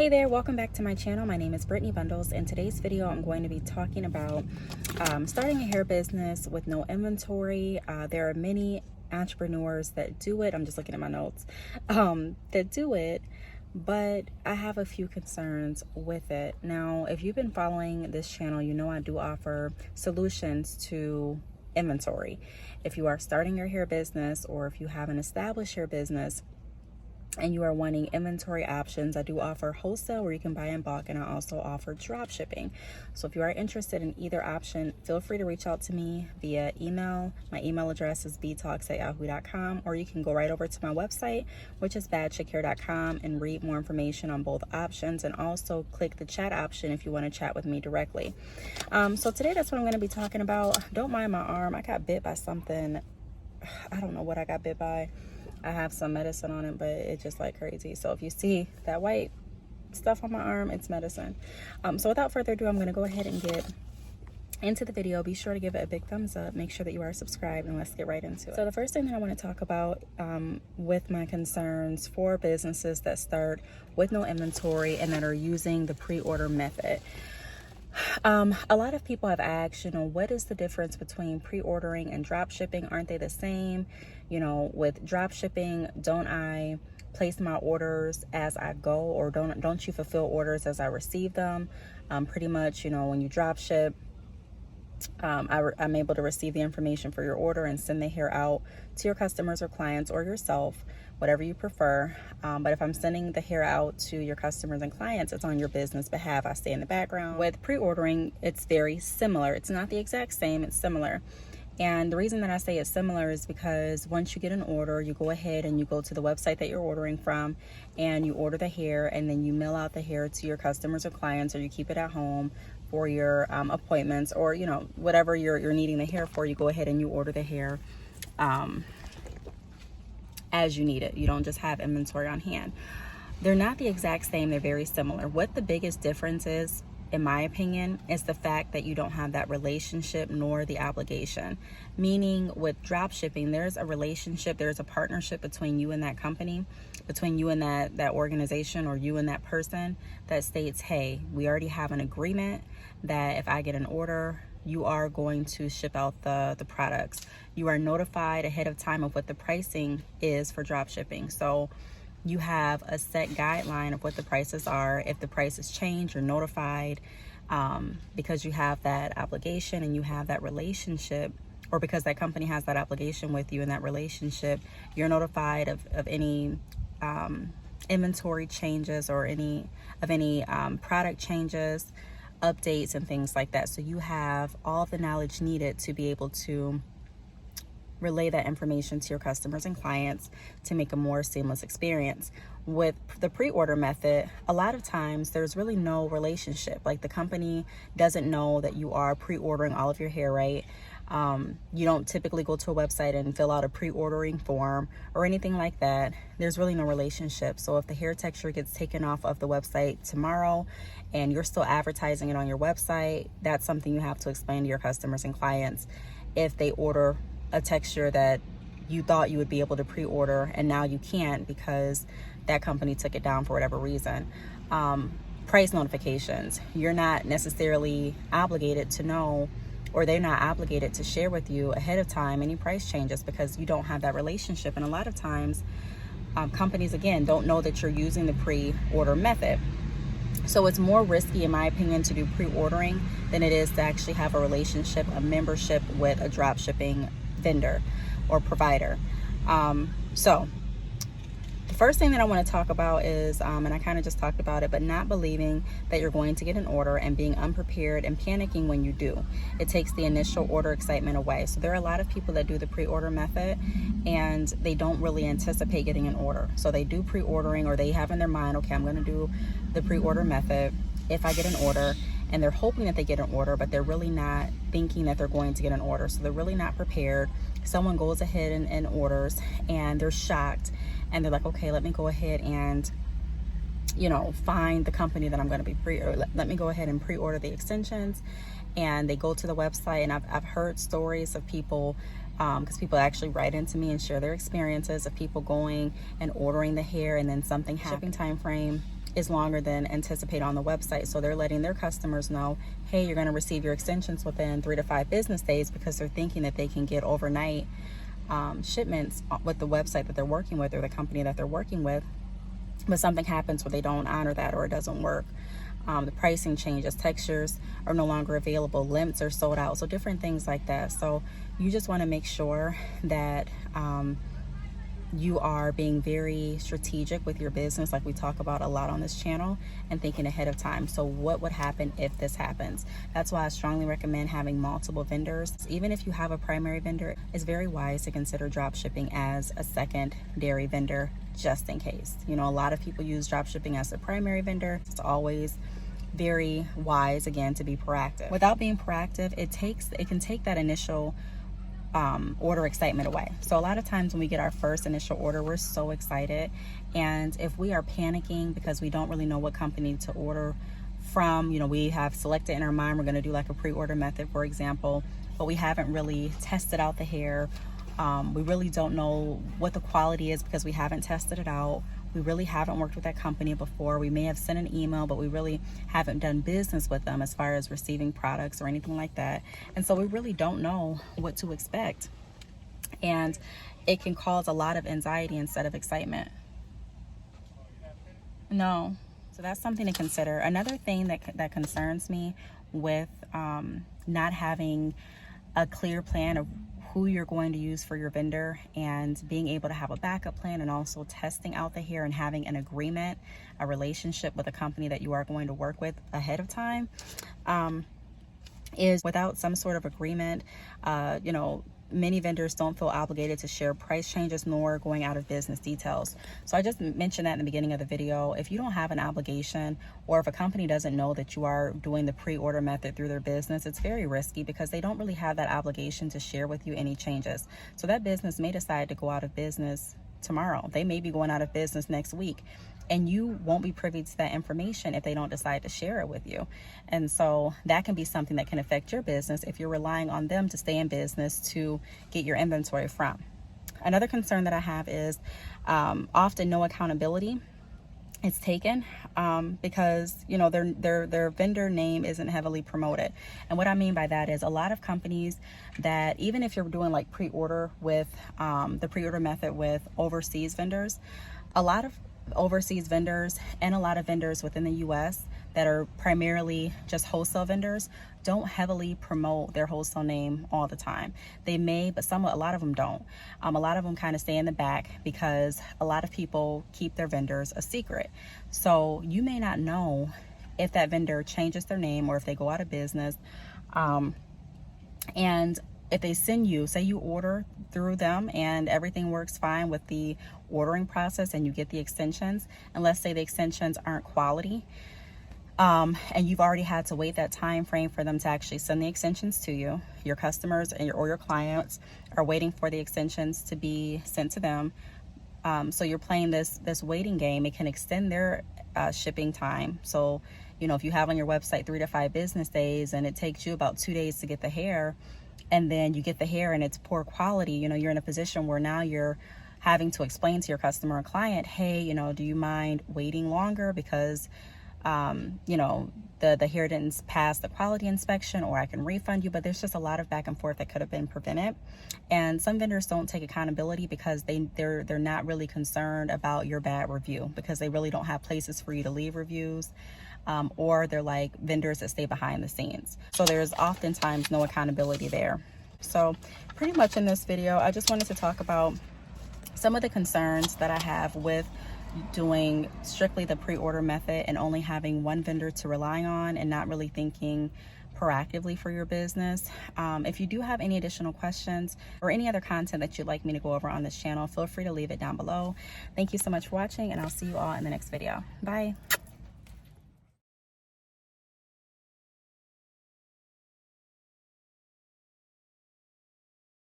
Hey there, welcome back to my channel. My name is Brittney Bundles. In today's video, I'm going to be talking about starting a hair business with no inventory. There are many entrepreneurs that do it. I'm just looking at my notes that do it, but I have a few concerns with it. Now, if you've been following this channel, you know I do offer solutions to inventory. If you are starting your hair business or if you have an established hair business and you are wanting inventory options, I do offer wholesale where you can buy in bulk, and I also offer drop shipping. So if you are interested in either option, feel free to reach out to me via email. My email address is btalks@yahoo.com, or you can go right over to my website, which is badchickhair.com, and read more information on both options, and also click the chat option if you want to chat with me directly. So today that's what I'm going to be talking about. Don't mind my arm. I got bit by something. I don't know what I got bit by. I have some medicine on it, but it's just like crazy. So if you see that white stuff on my arm, it's medicine. So without further ado, I'm going to go ahead and get into the video. Be sure to give it a big thumbs up. Make sure that you are subscribed, and let's get right into it. So the first thing that I want to talk about with my concerns for businesses that start with no inventory and that are using the pre-order method. A lot of people have asked, what is the difference between pre-ordering and drop shipping? Aren't they the same? With drop shipping, don't I place my orders as I go, or don't you fulfill orders as I receive them? Pretty much, when you drop ship, I'm able to receive the information for your order and send the hair out to your customers or clients or yourself, whatever you prefer. But if I'm sending the hair out to your customers and clients, it's on your business behalf. I stay in the background. With pre-ordering, it's very similar. It's not the exact same, it's similar. And the reason that I say it's similar is because once you get an order, you go ahead and you go to the website that you're ordering from and you order the hair, and then you mail out the hair to your customers or clients, or you keep it at home for your appointments, or whatever you're needing the hair for. You go ahead and you order the hair as you need it. You don't just have inventory on hand. They're not the exact same. They're very similar. What the biggest difference is, in my opinion, is the fact that you don't have that relationship nor the obligation. Meaning with drop shipping, there's a relationship, there's a partnership between you and that company, between you and that organization, or you and that person, that states, hey, we already have an agreement that if I get an order, you are going to ship out the products. You are notified ahead of time of what the pricing is for drop shipping. So you have a set guideline of what the prices are. If the prices change, you're notified, because you have that obligation and you have that relationship, or because that company has that obligation with you and that relationship, you're notified of any inventory changes or any product changes, updates, and things like that. So you have all the knowledge needed to be able to relay that information to your customers and clients to make a more seamless experience. With the pre-order method, a lot of times there's really no relationship. Like, the company doesn't know that you are pre-ordering all of your hair, right? You don't typically go to a website and fill out a pre-ordering form or anything like that. There's really no relationship. So if the hair texture gets taken off of the website tomorrow and you're still advertising it on your website, that's something you have to explain to your customers and clients. If they order a texture that you thought you would be able to pre-order and now you can't because that company took it down for whatever reason. Price notifications, you're not necessarily obligated to know, or they're not obligated to share with you ahead of time any price changes, because you don't have that relationship. And a lot of times companies, again, don't know that you're using the pre-order method. So it's more risky, in my opinion, to do pre-ordering than it is to actually have a relationship, a membership with a drop shipping vendor or provider. So the first thing that I want to talk about is, and I kind of just talked about it, but not believing that you're going to get an order and being unprepared and panicking when you do. It takes the initial order excitement away. So there are a lot of people that do the pre-order method and they don't really anticipate getting an order. So they do pre-ordering, or they have in their mind, okay, I'm going to do the pre-order method if I get an order, and they're hoping that they get an order, but they're really not thinking that they're going to get an order. So they're really not prepared. Someone goes ahead and orders, and they're shocked, and they're like, okay, let me go ahead and find the company that I'm going to be let me go ahead and pre-order the extensions. And they go to the website, and I've heard stories of people, because people actually write into me and share their experiences of people going and ordering the hair, and then something happened. Shipping time frame is longer than anticipated on the website. So they're letting their customers know, hey, you're going to receive your extensions within 3 to 5 business days, because they're thinking that they can get overnight shipments with the website that they're working with or the company that they're working with. But something happens where they don't honor that, or it doesn't work. The pricing changes, textures are no longer available, limits are sold out, so different things like that. So you just want to make sure that you are being very strategic with your business, like we talk about a lot on this channel, and thinking ahead of time. So what would happen if this happens? That's why I strongly recommend having multiple vendors. Even if you have a primary vendor, it's very wise to consider drop shipping as a secondary vendor, just in case. You know, a lot of people use drop shipping as a primary vendor. It's always very wise, again, to be proactive. Without being proactive, it can take that initial order excitement away. So a lot of times when we get our first initial order, we're so excited, and if we are panicking because we don't really know what company to order from, you know, we have selected in our mind we're going to do like a pre-order method, for example, but we haven't really tested out the hair. We really don't know what the quality is because we haven't tested it out. We really haven't worked with that company before. We may have sent an email, but we really haven't done business with them as far as receiving products or anything like that. And so we really don't know what to expect. And it can cause a lot of anxiety instead of excitement. No. So that's something to consider. Another thing that concerns me with not having a clear plan of who you're going to use for your vendor, and being able to have a backup plan, and also testing out the hair and having an agreement, a relationship with a company that you are going to work with ahead of time, is without some sort of agreement, you know, many vendors don't feel obligated to share price changes nor going out of business details. So I just mentioned that in the beginning of the video. If you don't have an obligation, or if a company doesn't know that you are doing the pre-order method through their business, it's very risky because they don't really have that obligation to share with you any changes. So that business may decide to go out of business tomorrow. They may be going out of business next week, and you won't be privy to that information if they don't decide to share it with you. And so that can be something that can affect your business if you're relying on them to stay in business to get your inventory from. Another concern that I have is often no accountability is taken because, you know, their vendor name isn't heavily promoted. And what I mean by that is a lot of companies that, even if you're doing like pre-order with the pre-order method with overseas vendors, a lot of overseas vendors and a lot of vendors within the US that are primarily just wholesale vendors don't heavily promote their wholesale name all the time. They may, but a lot of them don't. A lot of them kind of stay in the back because a lot of people keep their vendors a secret. So you may not know if that vendor changes their name or if they go out of business. And if they send you, say you order through them and everything works fine with the ordering process and you get the extensions, and let's say the extensions aren't quality, and you've already had to wait that time frame for them to actually send the extensions to you, your customers and your clients are waiting for the extensions to be sent to them. So you're playing this waiting game. It can extend their shipping time. So, you know, if you have on your website 3 to 5 business days and it takes you about 2 days to get the hair, and then you get the hair and it's poor quality, you know, you're in a position where now you're having to explain to your customer or client, hey, you know, do you mind waiting longer because, you know, the hair didn't pass the quality inspection, or I can refund you. But there's just a lot of back and forth that could have been prevented. And some vendors don't take accountability because they're not really concerned about your bad review, because they really don't have places for you to leave reviews. Or they're like vendors that stay behind the scenes. So there's oftentimes no accountability there. So pretty much in this video, I just wanted to talk about some of the concerns that I have with doing strictly the pre-order method and only having one vendor to rely on and not really thinking proactively for your business. If you do have any additional questions or any other content that you'd like me to go over on this channel, feel free to leave it down below. Thank you so much for watching, and I'll see you all in the next video. Bye.